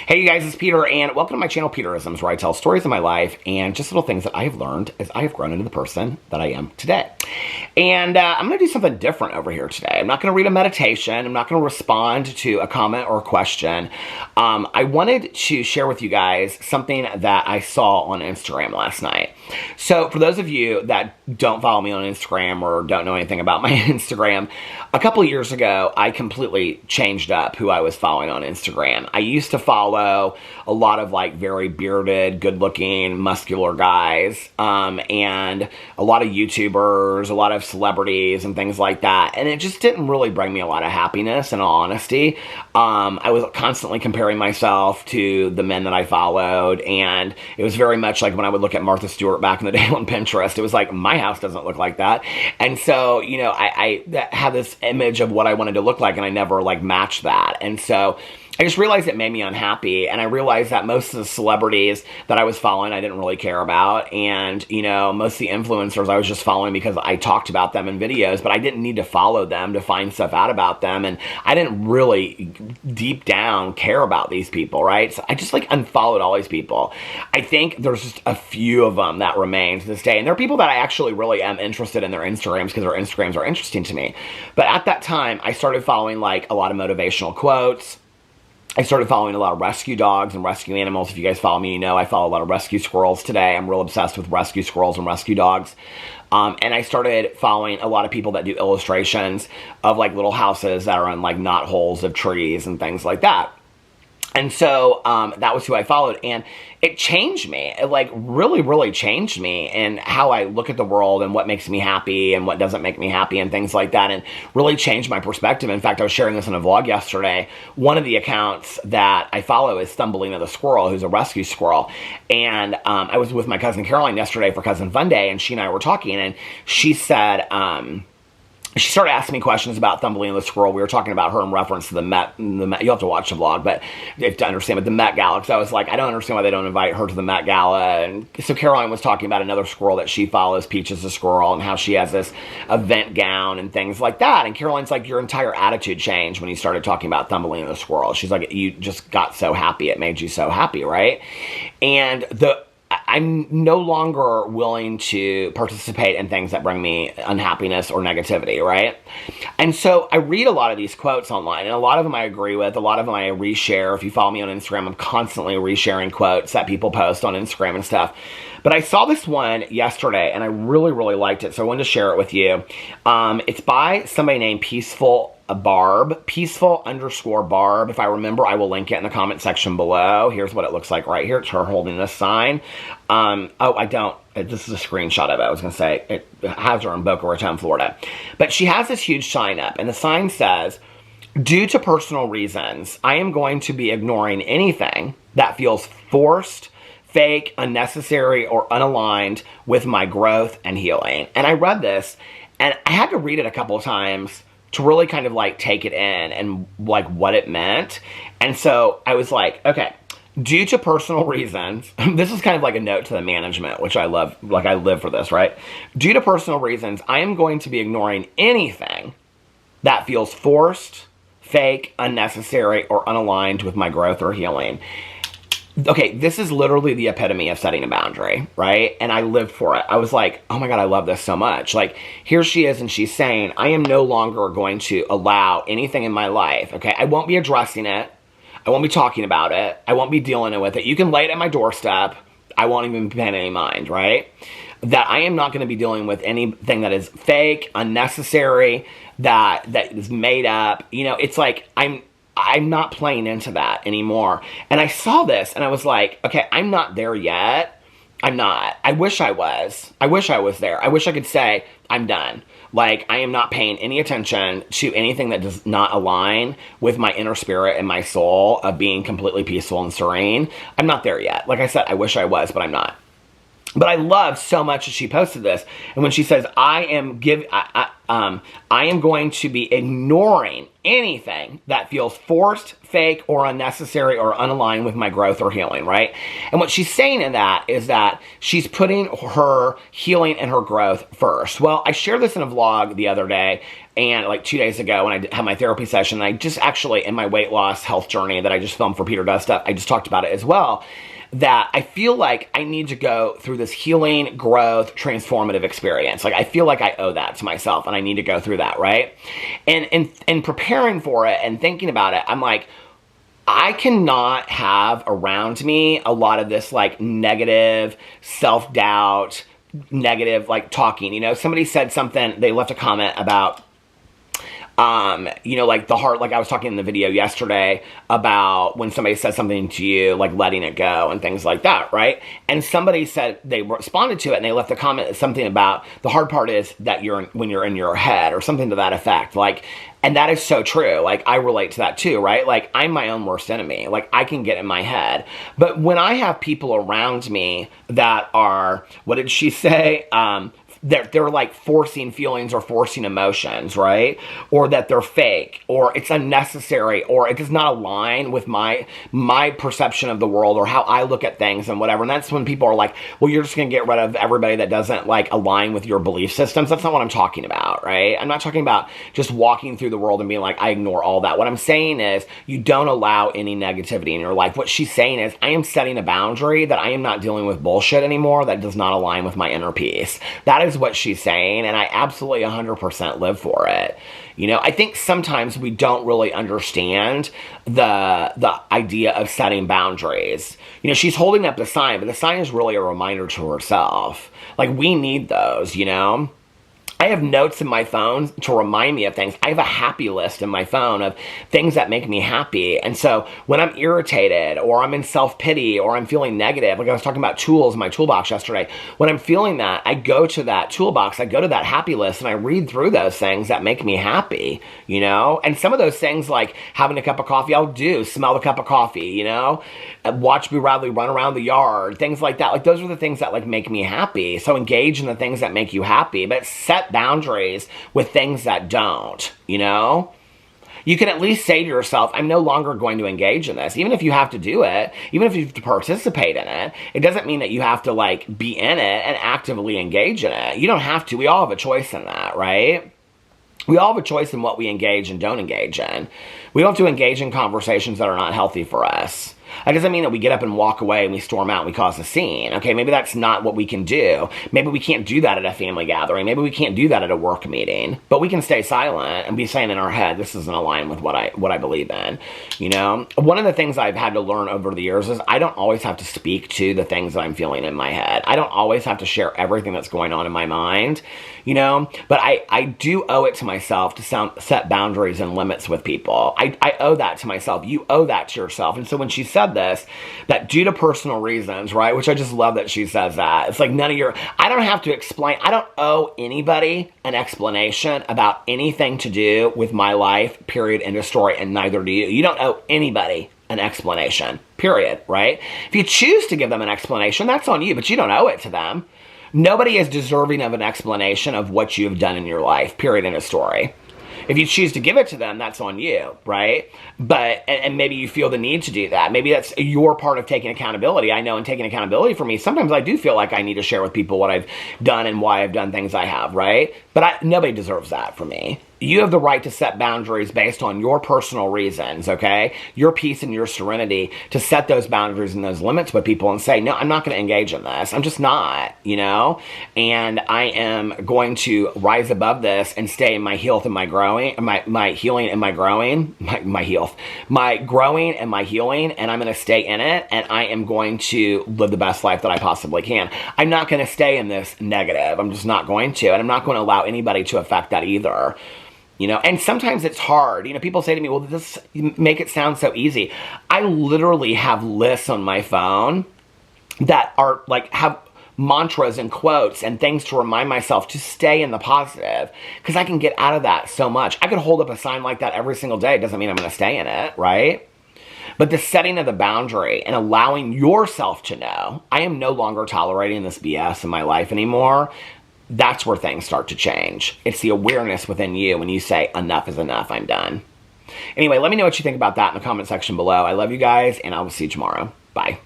Hey you guys, it's Peter, and welcome to my channel, Peterisms, where I tell stories of my life and just little things that I have learned as I have grown into the person that I am today. And I'm going to do something different over here today. I'm not going to read a meditation. I'm not going to respond to a comment or a question. I wanted to share with you guys something that I saw on Instagram last night. So for those of you that don't follow me on Instagram or don't know anything about my Instagram, a couple years ago, I completely changed up who I was following on Instagram. I used to follow a lot of like very bearded, good-looking, muscular guys, and a lot of YouTubers, a lot of celebrities and things like that. And it just didn't really bring me a lot of happiness, in all honesty. I was constantly comparing myself to the men that I followed, and it was very much like when I would look at Martha Stewart back in the day on Pinterest, it was like, my house doesn't look like that. And so, you know, I had this image of what I wanted to look like, and I never like matched that. And so I just realized it made me unhappy, and I realized that most of the celebrities that I was following I didn't really care about, and, you know, most of the influencers I was just following because I talked about them in videos, but I didn't need to follow them to find stuff out about them, and I didn't really deep down care about these people, right? So I just like unfollowed all these people. I think there's just a few of them that remain to this day, and there are people that I actually really am interested in their Instagrams because their Instagrams are interesting to me. But at that time, I started following like a lot of motivational quotes. I started following a lot of rescue dogs and rescue animals. If you guys follow me, you know I follow a lot of rescue squirrels today. I'm real obsessed with rescue squirrels and rescue dogs. And I started following a lot of people that do illustrations of like little houses that are in like knot holes of trees and things like that. And so that was who I followed, and it changed me. It like really, really changed me and how I look at the world and what makes me happy and what doesn't make me happy and things like that, and really changed my perspective. In fact, I was sharing this in a vlog yesterday. One of the accounts that I follow is Thumbelina the Squirrel, who's a rescue squirrel. And I was with my cousin Caroline yesterday for Cousin Fun Day, and she and I were talking, and she said, she started asking me questions about Thumbelina the Squirrel. We were talking about her in reference to the Met. You'll have to watch the vlog, but you have to understand, but the Met Gala. Because I was like, I don't understand why they don't invite her to the Met Gala. And so Caroline was talking about another squirrel that she follows, Peaches the Squirrel, and how she has this event gown and things like that. And Caroline's like, your entire attitude changed when you started talking about Thumbelina the Squirrel. She's like, you just got so happy. It made you so happy, right? And I'm no longer willing to participate in things that bring me unhappiness or negativity, right? And so I read a lot of these quotes online, and a lot of them I agree with, a lot of them I reshare. If you follow me on Instagram, I'm constantly resharing quotes that people post on Instagram and stuff. But I saw this one yesterday, and I really, really liked it, so I wanted to share it with you. It's by somebody named Peaceful _Barb. If I remember, I will link it in the comment section below. Here's what it looks like right here. It's her holding this sign. Oh, I don't. This is a screenshot of it. I was going to say it has her in Boca Raton, Florida. But she has this huge sign up, and the sign says, "Due to personal reasons, I am going to be ignoring anything that feels forced, fake, unnecessary, or unaligned with my growth and healing." And I read this, and I had to read it a couple of times to really kind of like take it in and like what it meant. And so I was like, okay, due to personal reasons, this is kind of like a note to the management, which I love, like I live for this, right? Due to personal reasons, I am going to be ignoring anything that feels forced, fake, unnecessary, or unaligned with my growth or healing. Okay, this is literally the epitome of setting a boundary, right? And I lived for it. I was like, oh my God, I love this so much. Like, here she is, and she's saying, I am no longer going to allow anything in my life, okay? I won't be addressing it. I won't be talking about it. I won't be dealing with it. You can lay it at my doorstep. I won't even be paying any mind, right? That I am not going to be dealing with anything that is fake, unnecessary, that is made up. You know, it's like, I'm not playing into that anymore. And I saw this, and I was like, okay, I'm not there yet. I'm not. I wish I was. I wish I was there. I wish I could say, I'm done. Like, I am not paying any attention to anything that does not align with my inner spirit and my soul of being completely peaceful and serene. I'm not there yet. Like I said, I wish I was, but I'm not. But I love so much that she posted this. And when she says, I am going to be ignoring anything that feels forced, fake, or unnecessary or unaligned with my growth or healing, right? And what she's saying in that is that she's putting her healing and her growth first. Well, I shared this in a vlog the other day, and like 2 days ago when I had my therapy session, I just actually, in my weight loss health journey that I just filmed for Peter Does Stuff, I just talked about it as well, that I feel like I need to go through this healing, growth, transformative experience. Like, I feel like I owe that to myself, and I need to go through that, right? And in preparing for it and thinking about it, I'm like, I cannot have around me a lot of this, like, negative self-doubt, negative, like, talking. You know, somebody said something, they left a comment about, you know, like the heart, like I was talking in the video yesterday about when somebody says something to you, like letting it go and things like that, right? And somebody said, they responded to it and they left a comment, something about the hard part is that when you're in your head or something to that effect. Like, and that is so true. Like, I relate to that too, right? Like, I'm my own worst enemy. Like, I can get in my head. But when I have people around me that are, what did she say? They're like forcing feelings or forcing emotions, right? Or that they're fake, or it's unnecessary, or it does not align with my perception of the world or how I look at things and whatever. And that's when people are like, well, you're just going to get rid of everybody that doesn't like align with your belief systems. That's not what I'm talking about, right? I'm not talking about just walking through the world and being like, I ignore all that. What I'm saying is you don't allow any negativity in your life. What she's saying is I am setting a boundary that I am not dealing with bullshit anymore that does not align with my inner peace. That is what she's saying, and I absolutely 100% live for it. You know, I think sometimes we don't really understand the idea of setting boundaries. You know, she's holding up the sign, but the sign is really a reminder to herself. Like, we need those, you know? I have notes in my phone to remind me of things. I have a happy list in my phone of things that make me happy. And so when I'm irritated or I'm in self-pity or I'm feeling negative, like I was talking about tools in my toolbox yesterday, when I'm feeling that, I go to that toolbox, I go to that happy list and I read through those things that make me happy, you know? And some of those things, like having a cup of coffee, I'll do, smell the cup of coffee, you know? Watch me run around the yard, things like that. Like, those are the things that like make me happy. So engage in the things that make you happy, but set boundaries with things that don't, you know? You can at least say to yourself, I'm no longer going to engage in this. Even if you have to do it, even if you have to participate in it, it doesn't mean that you have to like be in it and actively engage in it. You don't have to. We all have a choice in that, right? We all have a choice in what we engage and don't engage in. We don't have to engage in conversations that are not healthy for us. That doesn't mean that we get up and walk away and we storm out and we cause a scene. Okay, maybe that's not what we can do. Maybe we can't do that at a family gathering. Maybe we can't do that at a work meeting. But we can stay silent and be saying in our head, this doesn't align with what I believe in. You know, one of the things I've had to learn over the years is I don't always have to speak to the things that I'm feeling in my head. I don't always have to share everything that's going on in my mind, you know, but I do owe it to myself to set boundaries and limits with people. I owe that to myself. You owe that to yourself. And so when she said this, that due to personal reasons, right, which I just love that she says that. It's like I don't have to explain. I don't owe anybody an explanation about anything to do with my life, period, end of story, and neither do you. You don't owe anybody an explanation, period, right? If you choose to give them an explanation, that's on you, but you don't owe it to them. Nobody is deserving of an explanation of what you've done in your life, period, end of story. If you choose to give it to them, that's on you, right? But, and maybe you feel the need to do that. Maybe that's your part of taking accountability. I know in taking accountability for me, sometimes I do feel like I need to share with people what I've done and why I've done things I have, right? But nobody deserves that from me. You have the right to set boundaries based on your personal reasons, okay? Your peace and your serenity to set those boundaries and those limits with people and say, no, I'm not going to engage in this. I'm just not, you know? And I am going to rise above this and stay in my health and my growing, my healing and my growing, my growing and my healing, and I'm going to stay in it, and I am going to live the best life that I possibly can. I'm not going to stay in this negative. I'm just not going to, and I'm not going to allow anybody to affect that either. You know, and sometimes it's hard. You know, people say to me, well, this make it sound so easy. I literally have lists on my phone that are like, have mantras and quotes and things to remind myself to stay in the positive, because I can get out of that so much. I could hold up a sign like that every single day. It doesn't mean I'm going to stay in it, right? But the setting of the boundary and allowing yourself to know, I am no longer tolerating this BS in my life anymore. that's where things start to change. It's the awareness within you when you say, enough is enough, I'm done. Anyway, let me know what you think about that in the comment section below. I love you guys, and I will see you tomorrow. Bye.